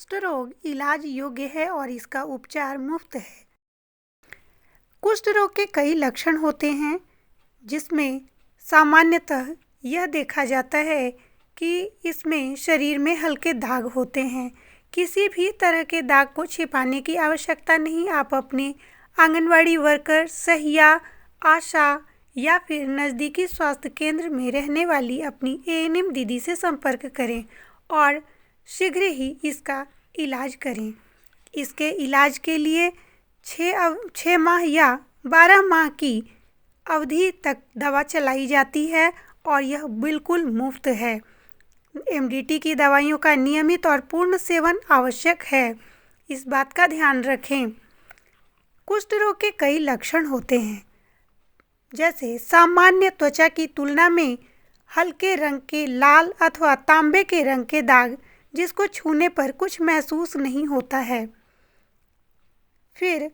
कुष्ठ रोग इलाज योग्य है और इसका उपचार मुफ्त है। कुष्ठ रोग के कई लक्षण होते हैं, जिसमें सामान्यतः यह देखा जाता है कि इसमें शरीर में हल्के दाग होते हैं। किसी भी तरह के दाग को छिपाने की आवश्यकता नहीं। आप अपने आंगनवाड़ी वर्कर, सहिया, आशा या फिर नज़दीकी स्वास्थ्य केंद्र में रहने वाली अपनी एएनएम दीदी से संपर्क करें और शीघ्र ही इसका इलाज करें। इसके इलाज के लिए 6 माह या 12 माह की अवधि तक दवा चलाई जाती है और यह बिल्कुल मुफ्त है। एमडीटी की दवाइयों का नियमित और पूर्ण सेवन आवश्यक है, इस बात का ध्यान रखें। कुष्ठ रोग के कई लक्षण होते हैं, जैसे सामान्य त्वचा की तुलना में हल्के रंग के लाल अथवा तांबे के रंग के दाग, जिसको छूने पर कुछ महसूस नहीं होता है। फिर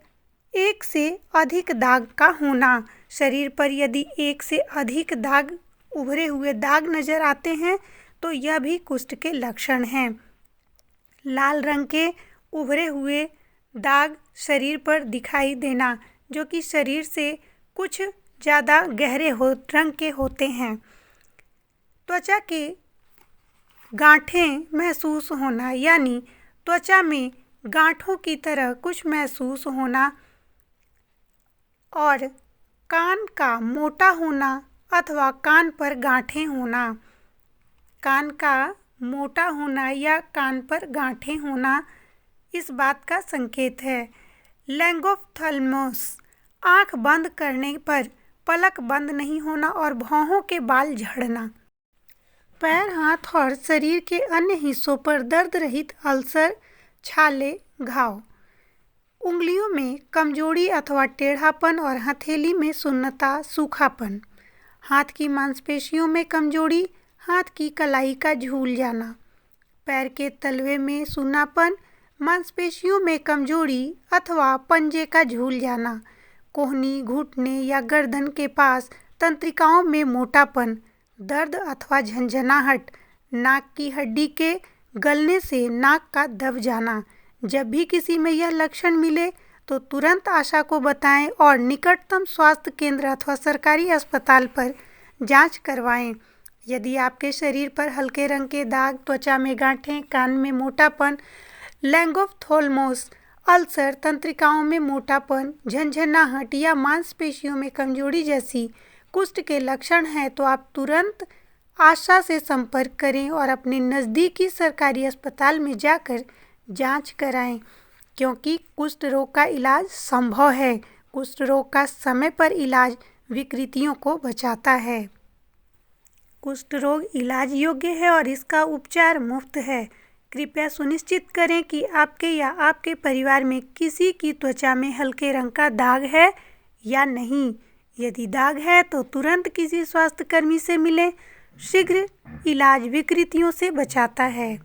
एक से अधिक दाग का होना। शरीर पर यदि एक से अधिक दाग, उभरे हुए दाग नजर आते हैं तो यह भी कुष्ठ के लक्षण हैं। लाल रंग के उभरे हुए दाग शरीर पर दिखाई देना, जो कि शरीर से कुछ ज़्यादा गहरे रंग के होते हैं। त्वचा के गांठें महसूस होना, यानी त्वचा में गांठों की तरह कुछ महसूस होना, और कान का मोटा होना अथवा कान पर गांठें होना। कान का मोटा होना या कान पर गांठें होना इस बात का संकेत है। लैंगोफ्थल्मोस, आँख बंद करने पर पलक बंद नहीं होना और भौहों के बाल झड़ना। पैर, हाथ और शरीर के अन्य हिस्सों पर दर्द रहित अल्सर, छाले, घाव। उंगलियों में कमजोरी अथवा टेढ़ापन और हथेली में सुन्नता, सूखापन। हाथ की मांसपेशियों में कमजोरी, हाथ की कलाई का झूल जाना। पैर के तलवे में सूनापन, मांसपेशियों में कमजोरी अथवा पंजे का झूल जाना। कोहनी, घुटने या गर्दन के पास तंत्रिकाओं में मोटापन, दर्द अथवा झंझनाहट। नाक की हड्डी के गलने से नाक का दब जाना। जब भी किसी में यह लक्षण मिले तो तुरंत आशा को बताएं और निकटतम स्वास्थ्य केंद्र अथवा सरकारी अस्पताल पर जांच करवाएं। यदि आपके शरीर पर हल्के रंग के दाग, त्वचा में गांठें, कान में मोटापन, लैंगोफ्थल्मोस, अल्सर, तंत्रिकाओं में मोटापन, झंझनाहट या मांसपेशियों में कमजोरी जैसी कुष्ठ के लक्षण हैं, तो आप तुरंत आशा से संपर्क करें और अपने नज़दीकी सरकारी अस्पताल में जाकर जांच कराएं, क्योंकि कुष्ठ रोग का इलाज संभव है। कुष्ठ रोग का समय पर इलाज विकृतियों को बचाता है। कुष्ठ रोग इलाज योग्य है और इसका उपचार मुफ्त है। कृपया सुनिश्चित करें कि आपके या आपके परिवार में किसी की त्वचा में हल्के रंग का दाग है या नहीं। यदि दाग है तो तुरंत किसी स्वास्थ्य कर्मी से मिलें। शीघ्र इलाज विकृतियों से बचाता है।